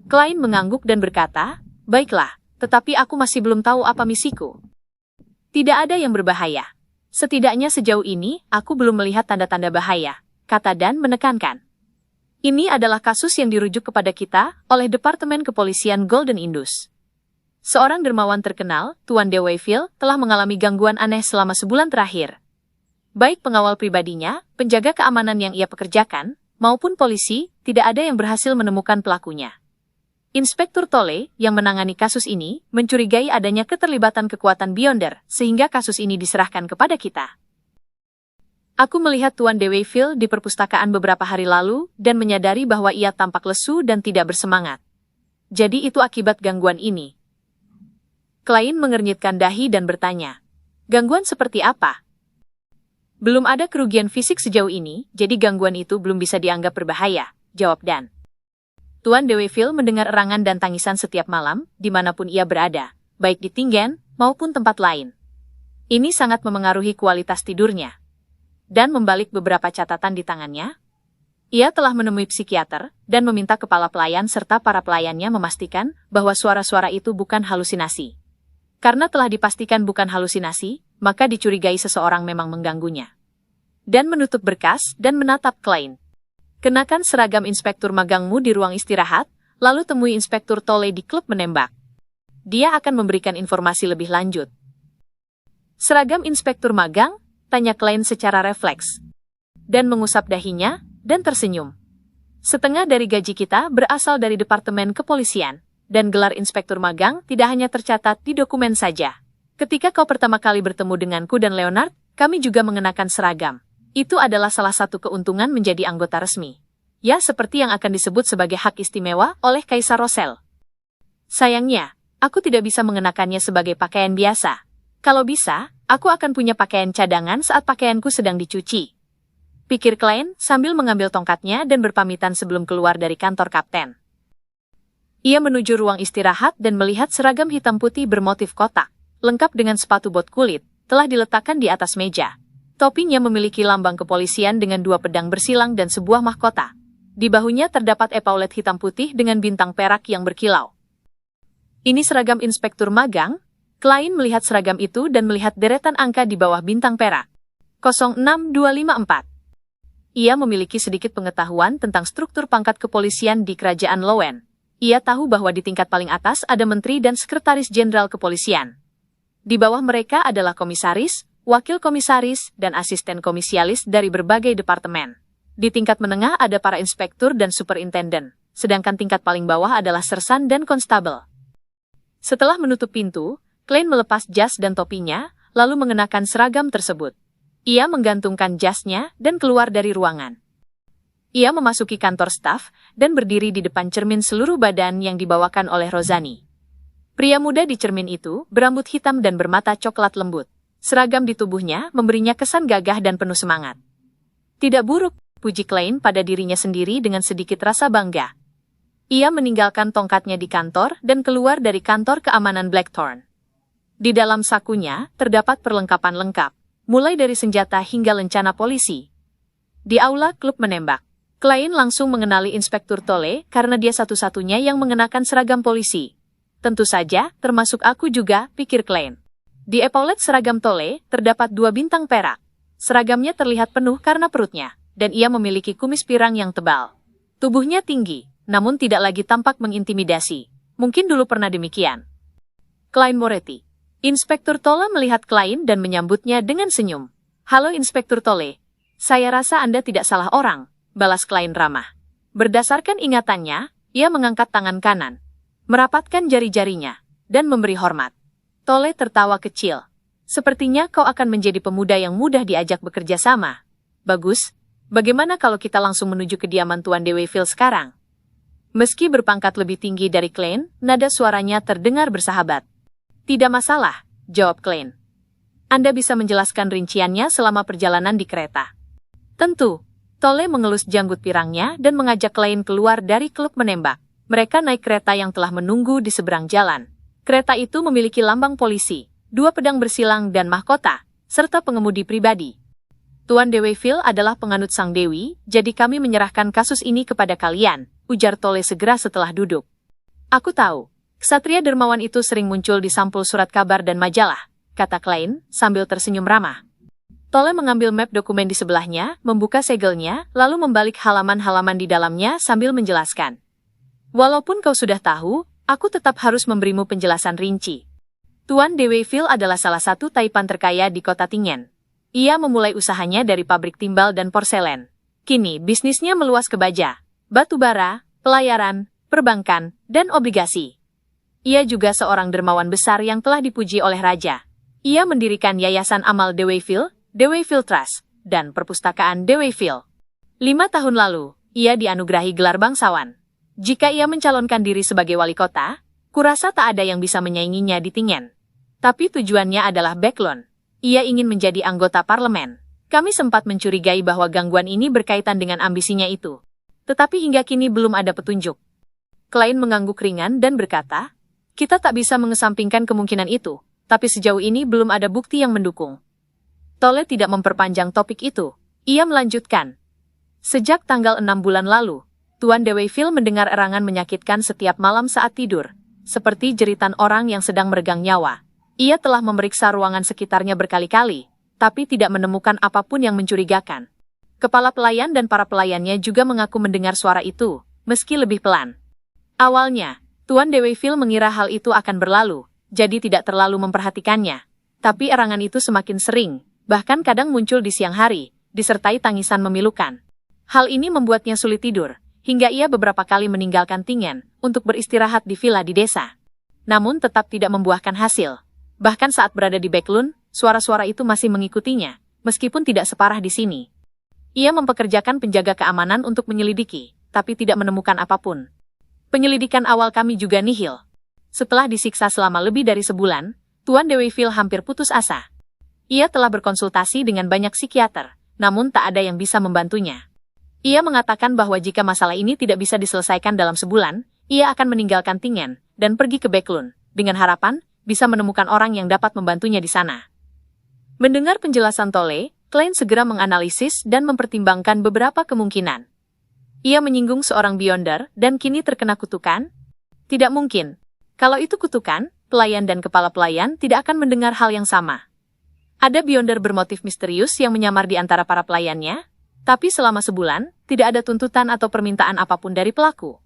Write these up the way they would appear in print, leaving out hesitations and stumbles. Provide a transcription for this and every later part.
Klein mengangguk dan berkata, "Baiklah, tetapi aku masih belum tahu apa misiku." "Tidak ada yang berbahaya. Setidaknya sejauh ini, aku belum melihat tanda-tanda bahaya," kata Dan menekankan. "Ini adalah kasus yang dirujuk kepada kita oleh Departemen Kepolisian Golden Indus. Seorang dermawan terkenal, Tuan de Wayfield, telah mengalami gangguan aneh selama sebulan terakhir. Baik pengawal pribadinya, penjaga keamanan yang ia pekerjakan, maupun polisi, tidak ada yang berhasil menemukan pelakunya. Inspektur Tolle, yang menangani kasus ini, mencurigai adanya keterlibatan kekuatan Beyonder, sehingga kasus ini diserahkan kepada kita. Aku melihat Tuan de Wayfield di perpustakaan beberapa hari lalu, dan menyadari bahwa ia tampak lesu dan tidak bersemangat. Jadi itu akibat gangguan ini." Klein mengernyitkan dahi dan bertanya, "Gangguan seperti apa?" "Belum ada kerugian fisik sejauh ini, jadi gangguan itu belum bisa dianggap berbahaya," jawab Dan. Tuan de Wayfield mendengar erangan dan tangisan setiap malam, dimanapun ia berada, baik di Tingen maupun tempat lain. Ini sangat memengaruhi kualitas tidurnya. Dan membalik beberapa catatan di tangannya, ia telah menemui psikiater dan meminta kepala pelayan serta para pelayannya memastikan bahwa suara-suara itu bukan halusinasi. Karena telah dipastikan bukan halusinasi, maka dicurigai seseorang memang mengganggunya. Dan menutup berkas dan menatap Klein. "Kenakan seragam inspektur magangmu di ruang istirahat, lalu temui Inspektur Tolle di klub menembak. Dia akan memberikan informasi lebih lanjut." "Seragam inspektur magang?" tanya Klein secara refleks. Dan mengusap dahinya, dan tersenyum. "Setengah dari gaji kita berasal dari Departemen Kepolisian, dan gelar inspektur magang tidak hanya tercatat di dokumen saja. Ketika kau pertama kali bertemu denganku dan Leonard, kami juga mengenakan seragam. Itu adalah salah satu keuntungan menjadi anggota resmi. Ya, seperti yang akan disebut sebagai hak istimewa oleh Kaisar Rosel. Sayangnya, aku tidak bisa mengenakannya sebagai pakaian biasa. Kalau bisa, aku akan punya pakaian cadangan saat pakaianku sedang dicuci," pikir Klein sambil mengambil tongkatnya dan berpamitan sebelum keluar dari kantor kapten. Ia menuju ruang istirahat dan melihat seragam hitam putih bermotif kotak, lengkap dengan sepatu bot kulit, telah diletakkan di atas meja. Topinya memiliki lambang kepolisian dengan 2 pedang bersilang dan sebuah mahkota. Di bahunya terdapat epaulet hitam putih dengan bintang perak yang berkilau. "Ini seragam inspektur magang?" Klein melihat seragam itu dan melihat deretan angka di bawah bintang perak. 06254. Ia memiliki sedikit pengetahuan tentang struktur pangkat kepolisian di Kerajaan Lowen. Ia tahu bahwa di tingkat paling atas ada menteri dan sekretaris jenderal kepolisian. Di bawah mereka adalah komisaris, wakil komisaris, dan asisten komisialis dari berbagai departemen. Di tingkat menengah ada para inspektur dan superintenden, sedangkan tingkat paling bawah adalah sersan dan konstabel. Setelah menutup pintu, Klein melepas jas dan topinya, lalu mengenakan seragam tersebut. Ia menggantungkan jasnya dan keluar dari ruangan. Ia memasuki kantor staf dan berdiri di depan cermin seluruh badan yang dibawakan oleh Rozani. Pria muda di cermin itu berambut hitam dan bermata coklat lembut. Seragam di tubuhnya memberinya kesan gagah dan penuh semangat. "Tidak buruk," puji Klein pada dirinya sendiri dengan sedikit rasa bangga. Ia meninggalkan tongkatnya di kantor dan keluar dari kantor keamanan Blackthorn. Di dalam sakunya terdapat perlengkapan lengkap, mulai dari senjata hingga lencana polisi. Di aula klub menembak, Klein langsung mengenali Inspektur Tolle karena dia satu-satunya yang mengenakan seragam polisi. Tentu saja, termasuk aku juga, pikir Klein. Di epaulet seragam Tolle terdapat 2 bintang perak. Seragamnya terlihat penuh karena perutnya, dan ia memiliki kumis pirang yang tebal. Tubuhnya tinggi, namun tidak lagi tampak mengintimidasi. Mungkin dulu pernah demikian. Klein Moretti. Inspektur Tolle melihat Klein dan menyambutnya dengan senyum. "Halo Inspektur Tolle. Saya rasa Anda tidak salah orang," balas Klein ramah. Berdasarkan ingatannya, ia mengangkat tangan kanan, merapatkan jari-jarinya, dan memberi hormat. Tolle tertawa kecil. "Sepertinya kau akan menjadi pemuda yang mudah diajak bekerja sama. Bagus. Bagaimana kalau kita langsung menuju kediaman Tuan de Wayfield sekarang?" Meski berpangkat lebih tinggi dari Klein, nada suaranya terdengar bersahabat. "Tidak masalah," jawab Klein. "Anda bisa menjelaskan rinciannya selama perjalanan di kereta." "Tentu." Tolle mengelus janggut pirangnya dan mengajak Klein keluar dari klub menembak. Mereka naik kereta yang telah menunggu di seberang jalan. Kereta itu memiliki lambang polisi, 2 pedang bersilang dan mahkota, serta pengemudi pribadi. "Tuan de Wayfield adalah penganut Sang Dewi, jadi kami menyerahkan kasus ini kepada kalian," ujar Tolle segera setelah duduk. Aku tahu. Ksatria dermawan itu sering muncul di sampul surat kabar dan majalah, kata Klein, sambil tersenyum ramah. Tole mengambil map dokumen di sebelahnya, membuka segelnya, lalu membalik halaman-halaman di dalamnya sambil menjelaskan. Walaupun kau sudah tahu, aku tetap harus memberimu penjelasan rinci. Tuan Deweyville adalah salah satu taipan terkaya di kota Tingen. Ia memulai usahanya dari pabrik timbal dan porselen. Kini bisnisnya meluas ke baja, batu bara, pelayaran, perbankan, dan obligasi. Ia juga seorang dermawan besar yang telah dipuji oleh raja. Ia mendirikan Yayasan Amal Deweyville, Deweyville Trust, dan Perpustakaan Deweyville. 5 tahun lalu, ia dianugerahi gelar bangsawan. Jika ia mencalonkan diri sebagai wali kota, kurasa tak ada yang bisa menyainginya di Tingen. Tapi tujuannya adalah backlund. Ia ingin menjadi anggota parlemen. Kami sempat mencurigai bahwa gangguan ini berkaitan dengan ambisinya itu. Tetapi hingga kini belum ada petunjuk. Klein mengangguk ringan dan berkata, kita tak bisa mengesampingkan kemungkinan itu, tapi sejauh ini belum ada bukti yang mendukung. Tole tidak memperpanjang topik itu. Ia melanjutkan. Sejak tanggal 6 bulan lalu, Tuan Deweyville mendengar erangan menyakitkan setiap malam saat tidur, seperti jeritan orang yang sedang meregang nyawa. Ia telah memeriksa ruangan sekitarnya berkali-kali, tapi tidak menemukan apapun yang mencurigakan. Kepala pelayan dan para pelayannya juga mengaku mendengar suara itu, meski lebih pelan. Awalnya, Tuan Deweyville mengira hal itu akan berlalu, jadi tidak terlalu memperhatikannya. Tapi erangan itu semakin sering, bahkan kadang muncul di siang hari, disertai tangisan memilukan. Hal ini membuatnya sulit tidur, hingga ia beberapa kali meninggalkan Tingen untuk beristirahat di villa di desa. Namun tetap tidak membuahkan hasil. Bahkan saat berada di backlund, suara-suara itu masih mengikutinya, meskipun tidak separah di sini. Ia mempekerjakan penjaga keamanan untuk menyelidiki, tapi tidak menemukan apapun. Penyelidikan awal kami juga nihil. Setelah disiksa selama lebih dari sebulan, Tuan Deweyville hampir putus asa. Ia telah berkonsultasi dengan banyak psikiater, namun tak ada yang bisa membantunya. Ia mengatakan bahwa jika masalah ini tidak bisa diselesaikan dalam sebulan, ia akan meninggalkan Tingen dan pergi ke backlund, dengan harapan bisa menemukan orang yang dapat membantunya di sana. Mendengar penjelasan Tole, Klein segera menganalisis dan mempertimbangkan beberapa kemungkinan. Ia menyinggung seorang Beyonder dan kini terkena kutukan? Tidak mungkin. Kalau itu kutukan, pelayan dan kepala pelayan tidak akan mendengar hal yang sama. Ada Beyonder bermotif misterius yang menyamar di antara para pelayannya, tapi selama sebulan, tidak ada tuntutan atau permintaan apapun dari pelaku.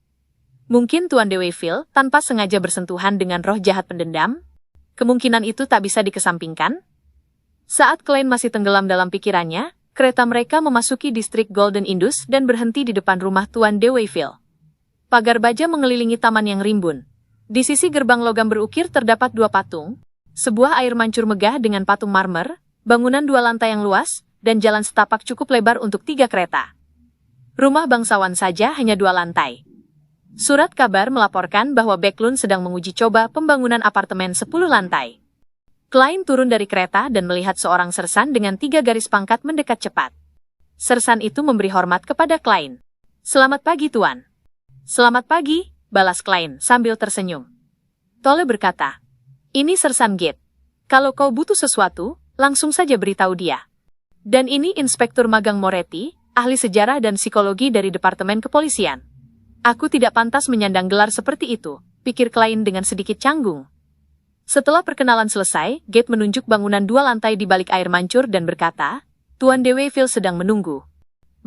Mungkin Tuan Deweyville tanpa sengaja bersentuhan dengan roh jahat pendendam? Kemungkinan itu tak bisa dikesampingkan. Saat Klein masih tenggelam dalam pikirannya, kereta mereka memasuki distrik Golden Indus dan berhenti di depan rumah Tuan Deweyville. Pagar baja mengelilingi taman yang rimbun. Di sisi gerbang logam berukir terdapat 2 patung, sebuah air mancur megah dengan patung marmer, bangunan 2 lantai yang luas, dan jalan setapak cukup lebar untuk 3 kereta. Rumah bangsawan saja hanya 2 lantai. Surat kabar melaporkan bahwa backlund sedang menguji coba pembangunan apartemen 10 lantai. Klein turun dari kereta dan melihat seorang sersan dengan 3 garis pangkat mendekat cepat. Sersan itu memberi hormat kepada Klein. Selamat pagi, Tuan. Selamat pagi, balas Klein sambil tersenyum. Tole berkata, ini sersan Gate. Kalau kau butuh sesuatu, langsung saja beritahu dia. Dan ini Inspektur Magang Moretti, ahli sejarah dan psikologi dari Departemen Kepolisian. Aku tidak pantas menyandang gelar seperti itu, pikir Klein dengan sedikit canggung. Setelah perkenalan selesai, Gate menunjuk bangunan 2 lantai di balik air mancur dan berkata, Tuan Deweyville sedang menunggu.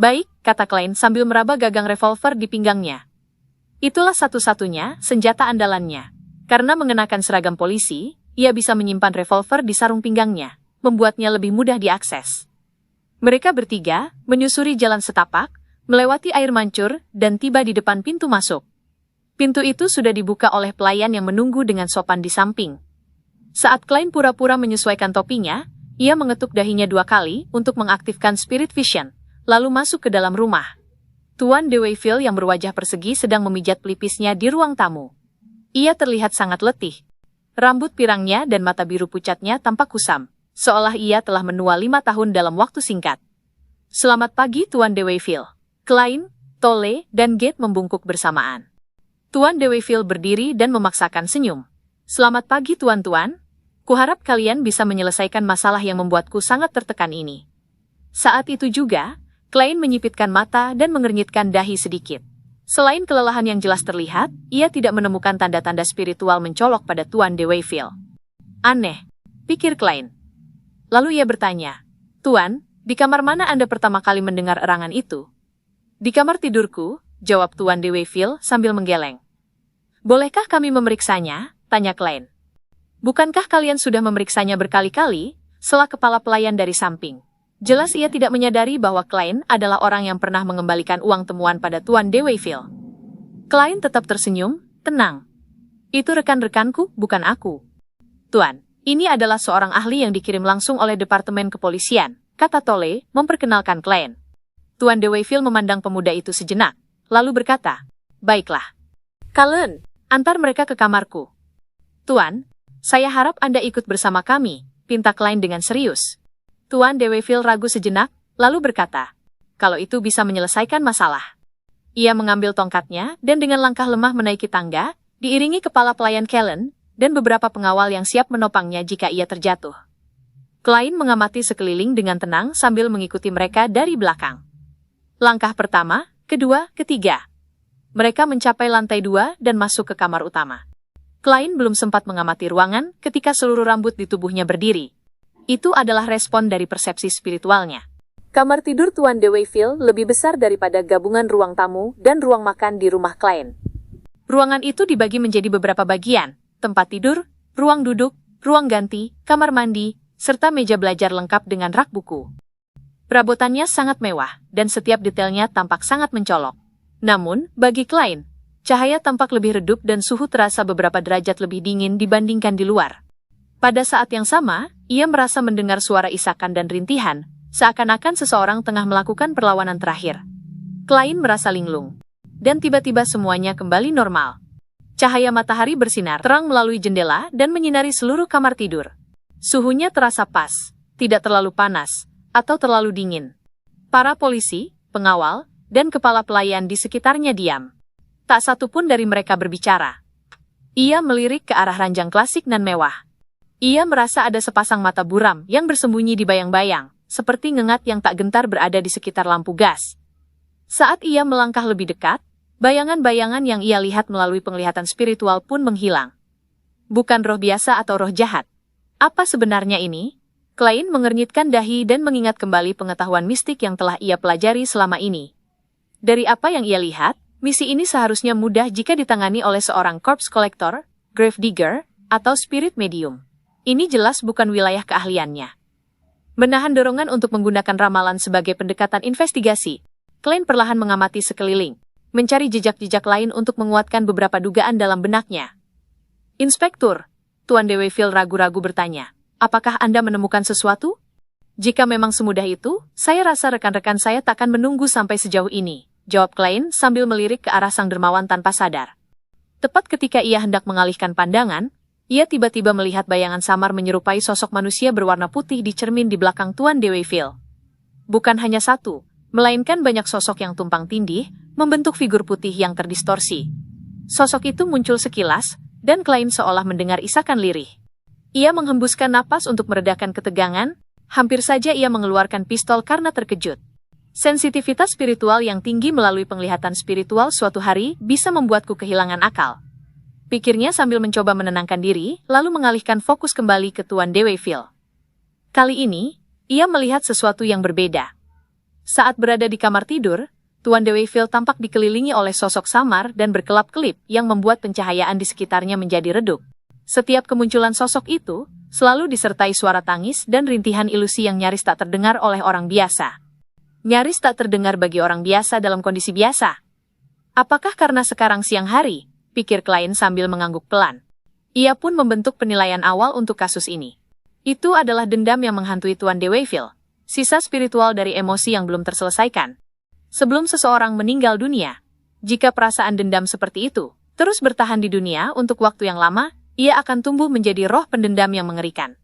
Baik, kata Klein sambil meraba gagang revolver di pinggangnya. Itulah satu-satunya senjata andalannya. Karena mengenakan seragam polisi, ia bisa menyimpan revolver di sarung pinggangnya, membuatnya lebih mudah diakses. Mereka bertiga menyusuri jalan setapak, melewati air mancur, dan tiba di depan pintu masuk. Pintu itu sudah dibuka oleh pelayan yang menunggu dengan sopan di samping. Saat Klein pura-pura menyesuaikan topinya, ia mengetuk dahinya 2 kali untuk mengaktifkan Spirit Vision, lalu masuk ke dalam rumah. Tuan Deweyville yang berwajah persegi sedang memijat pelipisnya di ruang tamu. Ia terlihat sangat letih. Rambut pirangnya dan mata biru pucatnya tampak kusam, seolah ia telah menua 5 tahun dalam waktu singkat. Selamat pagi, Tuan Deweyville. Klein, Tole, dan Gate membungkuk bersamaan. Tuan Deweyville berdiri dan memaksakan senyum. Selamat pagi, tuan-tuan. Kuharap kalian bisa menyelesaikan masalah yang membuatku sangat tertekan ini. Saat itu juga, Klein menyipitkan mata dan mengernyitkan dahi sedikit. Selain kelelahan yang jelas terlihat, ia tidak menemukan tanda-tanda spiritual mencolok pada Tuan de Wayfield. Aneh, pikir Klein. Lalu ia bertanya, "Tuan, di kamar mana Anda pertama kali mendengar erangan itu?" "Di kamar tidurku," jawab Tuan de Wayfield sambil menggeleng. "Bolehkah kami memeriksanya?" tanya Klein. "Bukankah kalian sudah memeriksanya berkali-kali?" sela kepala pelayan dari samping. Jelas ia tidak menyadari bahwa Klein adalah orang yang pernah mengembalikan uang temuan pada Tuan de Wayfield. Klein tetap tersenyum, tenang. "Itu rekan-rekanku, bukan aku." "Tuan, ini adalah seorang ahli yang dikirim langsung oleh Departemen Kepolisian," kata Tolle, memperkenalkan Klein. Tuan de Wayfield memandang pemuda itu sejenak, lalu berkata, "Baiklah. Kalian, antar mereka ke kamarku." "Tuan, saya harap Anda ikut bersama kami," pinta Klein dengan serius. Tuan de Wayfield ragu sejenak, lalu berkata, "Kalau itu bisa menyelesaikan masalah." Ia mengambil tongkatnya dan dengan langkah lemah menaiki tangga, diiringi kepala pelayan Kellen, dan beberapa pengawal yang siap menopangnya jika ia terjatuh. Klein mengamati sekeliling dengan tenang sambil mengikuti mereka dari belakang. Langkah pertama, kedua, ketiga. Mereka mencapai lantai 2 dan masuk ke kamar utama. Klein belum sempat mengamati ruangan ketika seluruh rambut di tubuhnya berdiri. Itu adalah respon dari persepsi spiritualnya. Kamar tidur Tuan de Wayfield lebih besar daripada gabungan ruang tamu dan ruang makan di rumah Klein. Ruangan itu dibagi menjadi beberapa bagian, tempat tidur, ruang duduk, ruang ganti, kamar mandi, serta meja belajar lengkap dengan rak buku. Perabotannya sangat mewah, dan setiap detailnya tampak sangat mencolok. Namun, bagi Klein, cahaya tampak lebih redup dan suhu terasa beberapa derajat lebih dingin dibandingkan di luar. Pada saat yang sama, ia merasa mendengar suara isakan dan rintihan, seakan-akan seseorang tengah melakukan perlawanan terakhir. Klein merasa linglung. Dan tiba-tiba semuanya kembali normal. Cahaya matahari bersinar terang melalui jendela dan menyinari seluruh kamar tidur. Suhunya terasa pas, tidak terlalu panas, atau terlalu dingin. Para polisi, pengawal, dan kepala pelayan di sekitarnya diam. Tak satu pun dari mereka berbicara. Ia melirik ke arah ranjang klasik nan mewah. Ia merasa ada sepasang mata buram yang bersembunyi di bayang-bayang, seperti ngengat yang tak gentar berada di sekitar lampu gas. Saat ia melangkah lebih dekat, bayangan-bayangan yang ia lihat melalui penglihatan spiritual pun menghilang. Bukan roh biasa atau roh jahat. Apa sebenarnya ini? Klein mengernyitkan dahi dan mengingat kembali pengetahuan mistik yang telah ia pelajari selama ini. Dari apa yang ia lihat, misi ini seharusnya mudah jika ditangani oleh seorang corpse collector, grave digger, atau spirit medium. Ini jelas bukan wilayah keahliannya. Menahan dorongan untuk menggunakan ramalan sebagai pendekatan investigasi, Klein perlahan mengamati sekeliling, mencari jejak-jejak lain untuk menguatkan beberapa dugaan dalam benaknya. "Inspektur," Tuan de Wayfield ragu-ragu bertanya, "apakah Anda menemukan sesuatu?" "Jika memang semudah itu, saya rasa rekan-rekan saya takkan menunggu sampai sejauh ini," jawab Klein sambil melirik ke arah sang dermawan tanpa sadar. Tepat ketika ia hendak mengalihkan pandangan, ia tiba-tiba melihat bayangan samar menyerupai sosok manusia berwarna putih di cermin di belakang Tuan de Wayfield. Bukan hanya satu, melainkan banyak sosok yang tumpang tindih, membentuk figur putih yang terdistorsi. Sosok itu muncul sekilas, dan Klein seolah mendengar isakan lirih. Ia menghembuskan napas untuk meredakan ketegangan, hampir saja ia mengeluarkan pistol karena terkejut. Sensitivitas spiritual yang tinggi melalui penglihatan spiritual suatu hari bisa membuatku kehilangan akal. Pikirnya sambil mencoba menenangkan diri, lalu mengalihkan fokus kembali ke Tuan de Wayfield. Kali ini, ia melihat sesuatu yang berbeda. Saat berada di kamar tidur, Tuan de Wayfield tampak dikelilingi oleh sosok samar dan berkelap-kelip yang membuat pencahayaan di sekitarnya menjadi redup. Setiap kemunculan sosok itu, selalu disertai suara tangis dan rintihan ilusi yang nyaris tak terdengar oleh orang biasa. Nyaris tak terdengar bagi orang biasa dalam kondisi biasa. Apakah karena sekarang siang hari? Pikir Klein sambil mengangguk pelan. Ia pun membentuk penilaian awal untuk kasus ini. Itu adalah dendam yang menghantui Tuan de Wayfield, sisa spiritual dari emosi yang belum terselesaikan. Sebelum seseorang meninggal dunia, jika perasaan dendam seperti itu terus bertahan di dunia untuk waktu yang lama, ia akan tumbuh menjadi roh pendendam yang mengerikan.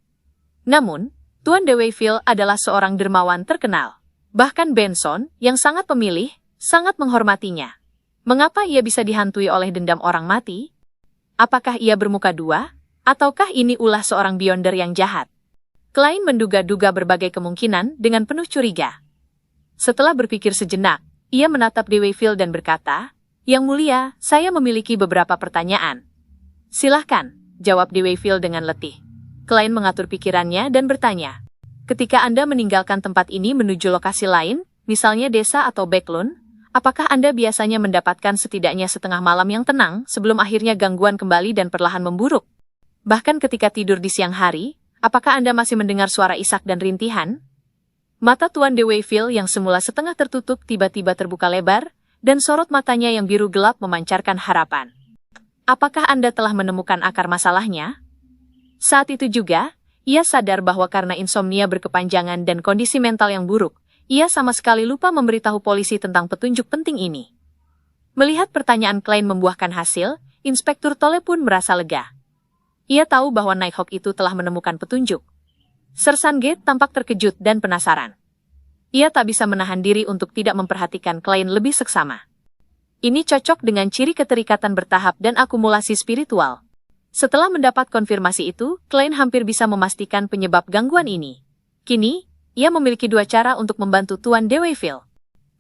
Namun, Tuan de Wayfield adalah seorang dermawan terkenal. Bahkan Benson, yang sangat pemilih, sangat menghormatinya. Mengapa ia bisa dihantui oleh dendam orang mati? Apakah ia bermuka dua? Ataukah ini ulah seorang Beyonder yang jahat? Klein menduga-duga berbagai kemungkinan dengan penuh curiga. Setelah berpikir sejenak, ia menatap de Wayfield dan berkata, Yang mulia, saya memiliki beberapa pertanyaan. Silahkan, jawab Deweyfield dengan letih. Klein mengatur pikirannya dan bertanya. Ketika Anda meninggalkan tempat ini menuju lokasi lain, misalnya desa atau Backlund, apakah Anda biasanya mendapatkan setidaknya setengah malam yang tenang sebelum akhirnya gangguan kembali dan perlahan memburuk? Bahkan ketika tidur di siang hari, apakah Anda masih mendengar suara isak dan rintihan? Mata Tuan Deweyfield yang semula setengah tertutup tiba-tiba terbuka lebar, dan sorot matanya yang biru gelap memancarkan harapan. Apakah Anda telah menemukan akar masalahnya? Saat itu juga, ia sadar bahwa karena insomnia berkepanjangan dan kondisi mental yang buruk, ia sama sekali lupa memberitahu polisi tentang petunjuk penting ini. Melihat pertanyaan Klein membuahkan hasil, Inspektur Tolle pun merasa lega. Ia tahu bahwa Nighthawk itu telah menemukan petunjuk. Sersan Gate tampak terkejut dan penasaran. Ia tak bisa menahan diri untuk tidak memperhatikan Klein lebih seksama. Ini cocok dengan ciri keterikatan bertahap dan akumulasi spiritual. Setelah mendapat konfirmasi itu, Klein hampir bisa memastikan penyebab gangguan ini. Kini, ia memiliki dua cara untuk membantu Tuan Deweyfield.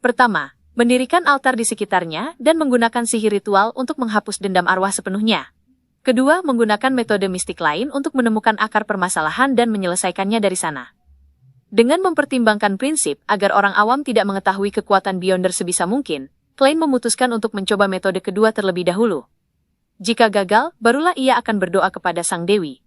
Pertama, mendirikan altar di sekitarnya dan menggunakan sihir ritual untuk menghapus dendam arwah sepenuhnya. Kedua, menggunakan metode mistik lain untuk menemukan akar permasalahan dan menyelesaikannya dari sana. Dengan mempertimbangkan prinsip agar orang awam tidak mengetahui kekuatan Beyonder sebisa mungkin, Klein memutuskan untuk mencoba metode kedua terlebih dahulu. Jika gagal, barulah ia akan berdoa kepada Sang Dewi.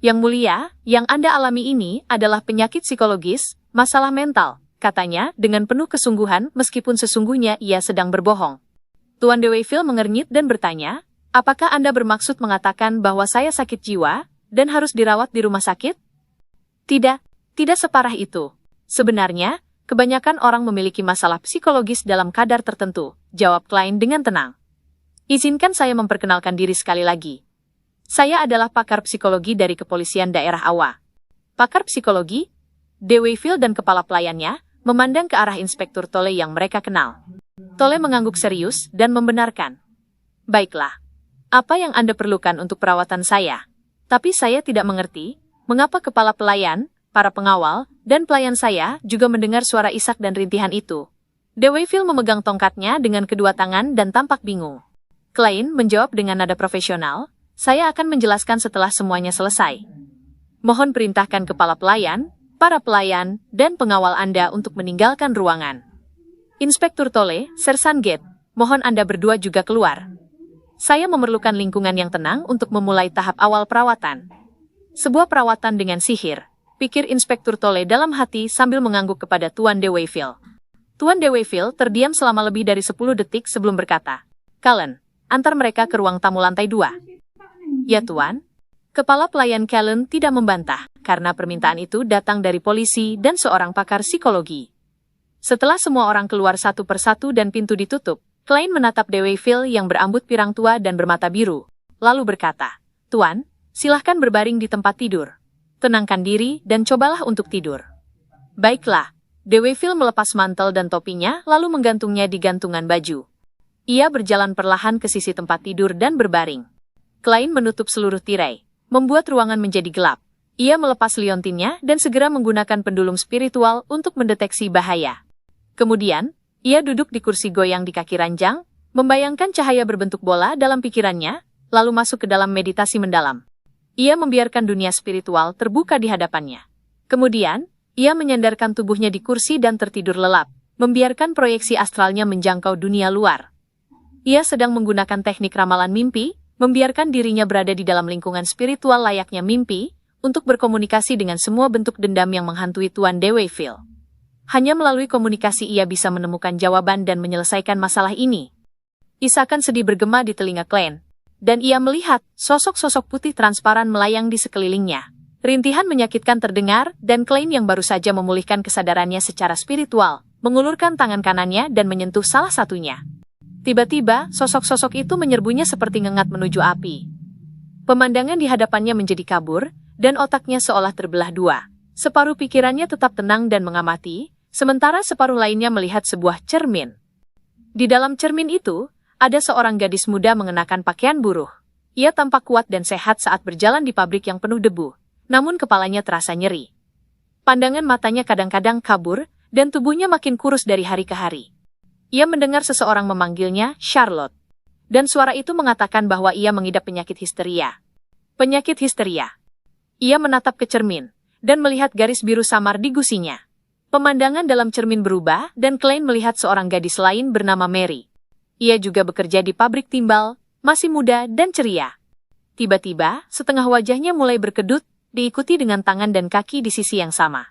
Yang mulia, yang Anda alami ini adalah penyakit psikologis, masalah mental, katanya dengan penuh kesungguhan meskipun sesungguhnya ia sedang berbohong. Tuan Deweyfield mengernyit dan bertanya, apakah Anda bermaksud mengatakan bahwa saya sakit jiwa dan harus dirawat di rumah sakit? Tidak, tidak separah itu. Sebenarnya, kebanyakan orang memiliki masalah psikologis dalam kadar tertentu, jawab Klein dengan tenang. Izinkan saya memperkenalkan diri sekali lagi. Saya adalah pakar psikologi dari Kepolisian Daerah Awa. Pakar psikologi? Deweyfield dan kepala pelayannya memandang ke arah Inspektur Tolle yang mereka kenal. Tolle mengangguk serius dan membenarkan. Baiklah. Apa yang Anda perlukan untuk perawatan saya? Tapi saya tidak mengerti, mengapa kepala pelayan, para pengawal, dan pelayan saya juga mendengar suara isak dan rintihan itu. Deweyfield memegang tongkatnya dengan kedua tangan dan tampak bingung. Klein menjawab dengan nada profesional, saya akan menjelaskan setelah semuanya selesai. Mohon perintahkan kepala pelayan, para pelayan, dan pengawal Anda untuk meninggalkan ruangan. Inspektur Tolle, Sersan Gate, mohon Anda berdua juga keluar. Saya memerlukan lingkungan yang tenang untuk memulai tahap awal perawatan. Sebuah perawatan dengan sihir, pikir Inspektur Tolle dalam hati sambil mengangguk kepada Tuan Deweyfield. Tuan Deweyfield terdiam selama lebih dari 10 detik sebelum berkata, Callan, antar mereka ke ruang tamu lantai 2. Ya Tuan. Kepala pelayan Callan tidak membantah, karena permintaan itu datang dari polisi dan seorang pakar psikologi. Setelah semua orang keluar satu persatu dan pintu ditutup, Klein menatap Deweyfield yang berambut pirang tua dan bermata biru, lalu berkata, Tuan, silahkan berbaring di tempat tidur. Tenangkan diri dan cobalah untuk tidur. Baiklah. Deweyfield melepas mantel dan topinya lalu menggantungnya di gantungan baju. Ia berjalan perlahan ke sisi tempat tidur dan berbaring. Klein menutup seluruh tirai, membuat ruangan menjadi gelap. Ia melepas liontinnya dan segera menggunakan pendulum spiritual untuk mendeteksi bahaya. Kemudian, ia duduk di kursi goyang di kaki ranjang, membayangkan cahaya berbentuk bola dalam pikirannya, lalu masuk ke dalam meditasi mendalam. Ia membiarkan dunia spiritual terbuka di hadapannya. Kemudian, ia menyandarkan tubuhnya di kursi dan tertidur lelap, membiarkan proyeksi astralnya menjangkau dunia luar. Ia sedang menggunakan teknik ramalan mimpi, membiarkan dirinya berada di dalam lingkungan spiritual layaknya mimpi, untuk berkomunikasi dengan semua bentuk dendam yang menghantui Tuan Deweyfield. Hanya melalui komunikasi ia bisa menemukan jawaban dan menyelesaikan masalah ini. Isakan sedih bergema di telinga Klein, dan ia melihat sosok-sosok putih transparan melayang di sekelilingnya. Rintihan menyakitkan terdengar, dan Klein yang baru saja memulihkan kesadarannya secara spiritual, mengulurkan tangan kanannya dan menyentuh salah satunya. Tiba-tiba, sosok-sosok itu menyerbunya seperti ngengat menuju api. Pemandangan di hadapannya menjadi kabur, dan otaknya seolah terbelah dua. Separuh pikirannya tetap tenang dan mengamati, sementara separuh lainnya melihat sebuah cermin. Di dalam cermin itu, ada seorang gadis muda mengenakan pakaian buruh. Ia tampak kuat dan sehat saat berjalan di pabrik yang penuh debu, namun kepalanya terasa nyeri. Pandangan matanya kadang-kadang kabur, dan tubuhnya makin kurus dari hari ke hari. Ia mendengar seseorang memanggilnya Charlotte. Dan suara itu mengatakan bahwa ia mengidap penyakit histeria. Penyakit histeria. Ia menatap ke cermin, dan melihat garis biru samar di gusinya. Pemandangan dalam cermin berubah, dan Klein melihat seorang gadis lain bernama Mary. Ia juga bekerja di pabrik timbal, masih muda dan ceria. Tiba-tiba, setengah wajahnya mulai berkedut, diikuti dengan tangan dan kaki di sisi yang sama.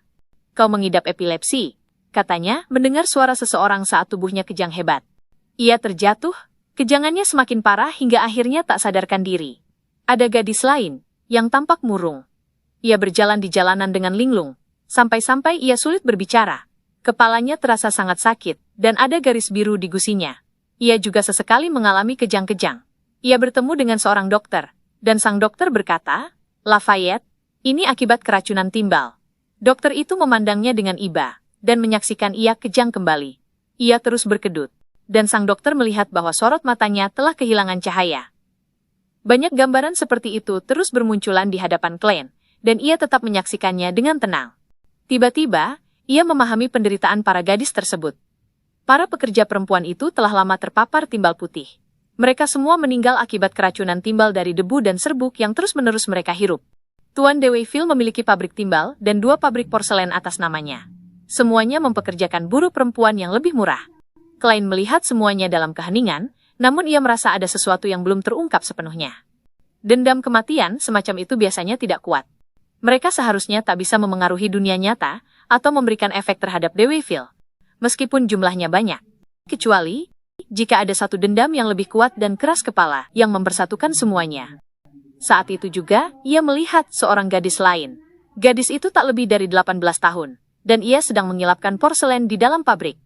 Kau mengidap epilepsi, katanya, mendengar suara seseorang saat tubuhnya kejang hebat. Ia terjatuh, kejangannya semakin parah hingga akhirnya tak sadarkan diri. Ada gadis lain, yang tampak murung. Ia berjalan di jalanan dengan linglung, sampai-sampai ia sulit berbicara. Kepalanya terasa sangat sakit, dan ada garis biru di gusinya. Ia juga sesekali mengalami kejang-kejang. Ia bertemu dengan seorang dokter, dan sang dokter berkata, Lafayette, ini akibat keracunan timbal. Dokter itu memandangnya dengan iba, dan menyaksikan ia kejang kembali. Ia terus berkedut, dan sang dokter melihat bahwa sorot matanya telah kehilangan cahaya. Banyak gambaran seperti itu terus bermunculan di hadapan Klein, dan ia tetap menyaksikannya dengan tenang. Tiba-tiba, ia memahami penderitaan para gadis tersebut. Para pekerja perempuan itu telah lama terpapar timbal putih. Mereka semua meninggal akibat keracunan timbal dari debu dan serbuk yang terus-menerus mereka hirup. Tuan Deweyville memiliki pabrik timbal dan 2 pabrik porselen atas namanya. Semuanya mempekerjakan buruh perempuan yang lebih murah. Klein melihat semuanya dalam keheningan, namun ia merasa ada sesuatu yang belum terungkap sepenuhnya. Dendam kematian semacam itu biasanya tidak kuat. Mereka seharusnya tak bisa memengaruhi dunia nyata atau memberikan efek terhadap Deweyville, meskipun jumlahnya banyak. Kecuali, jika ada satu dendam yang lebih kuat dan keras kepala yang mempersatukan semuanya. Saat itu juga, ia melihat seorang gadis lain. Gadis itu tak lebih dari 18 tahun, dan ia sedang mengilapkan porselen di dalam pabrik.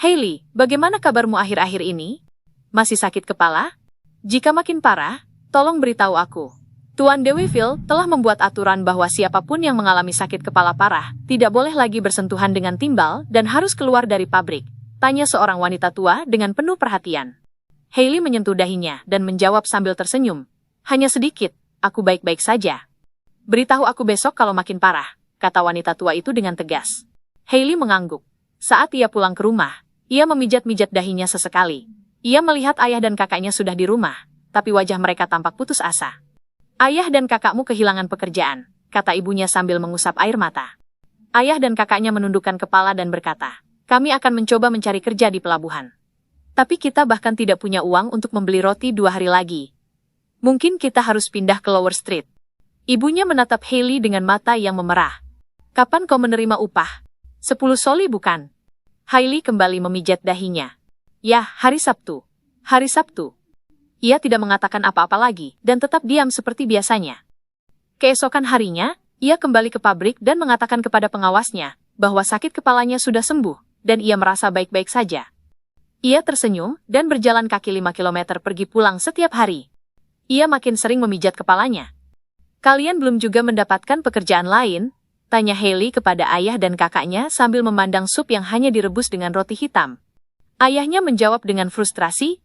Hailey, bagaimana kabarmu akhir-akhir ini? Masih sakit kepala? Jika makin parah, tolong beritahu aku. Tuan Deweyville telah membuat aturan bahwa siapapun yang mengalami sakit kepala parah tidak boleh lagi bersentuhan dengan timbal dan harus keluar dari pabrik, tanya seorang wanita tua dengan penuh perhatian. Hailey menyentuh dahinya dan menjawab sambil tersenyum. Hanya sedikit, aku baik-baik saja. Beritahu aku besok kalau makin parah, kata wanita tua itu dengan tegas. Hailey mengangguk. Saat ia pulang ke rumah, ia memijat-mijat dahinya sesekali. Ia melihat ayah dan kakaknya sudah di rumah, tapi wajah mereka tampak putus asa. Ayah dan kakakmu kehilangan pekerjaan, kata ibunya sambil mengusap air mata. Ayah dan kakaknya menundukkan kepala dan berkata, kami akan mencoba mencari kerja di pelabuhan. Tapi kita bahkan tidak punya uang untuk membeli roti 2 hari lagi. Mungkin kita harus pindah ke Lower Street. Ibunya menatap Hailey dengan mata yang memerah. Kapan kau menerima upah? 10 soli bukan? Hailey kembali memijat dahinya. Ya, hari Sabtu. Hari Sabtu. Ia tidak mengatakan apa-apa lagi, dan tetap diam seperti biasanya. Keesokan harinya, ia kembali ke pabrik dan mengatakan kepada pengawasnya, bahwa sakit kepalanya sudah sembuh, dan ia merasa baik-baik saja. Ia tersenyum, dan berjalan kaki 5 kilometer pergi pulang setiap hari. Ia makin sering memijat kepalanya. Kalian belum juga mendapatkan pekerjaan lain? Tanya Hailey kepada ayah dan kakaknya sambil memandang sup yang hanya direbus dengan roti hitam. Ayahnya menjawab dengan frustrasi,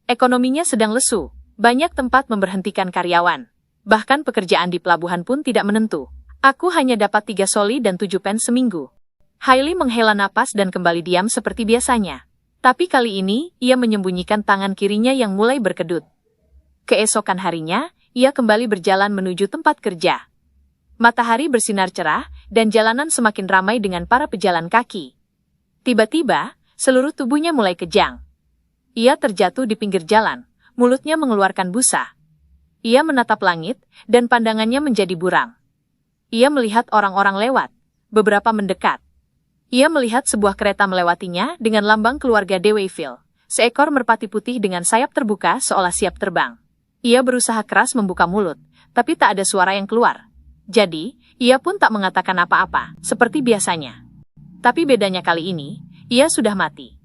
ekonominya sedang lesu, banyak tempat memberhentikan karyawan. Bahkan pekerjaan di pelabuhan pun tidak menentu. Aku hanya dapat 3 soli dan 7 pence seminggu. Hailey menghela napas dan kembali diam seperti biasanya. Tapi kali ini, ia menyembunyikan tangan kirinya yang mulai berkedut. Keesokan harinya, ia kembali berjalan menuju tempat kerja. Matahari bersinar cerah, dan jalanan semakin ramai dengan para pejalan kaki. Tiba-tiba, seluruh tubuhnya mulai kejang. Ia terjatuh di pinggir jalan, mulutnya mengeluarkan busa. Ia menatap langit, dan pandangannya menjadi buram. Ia melihat orang-orang lewat, beberapa mendekat. Ia melihat sebuah kereta melewatinya dengan lambang keluarga Deweyville, seekor merpati putih dengan sayap terbuka seolah siap terbang. Ia berusaha keras membuka mulut, tapi tak ada suara yang keluar. Jadi, ia pun tak mengatakan apa-apa, seperti biasanya. Tapi bedanya kali ini, ia sudah mati.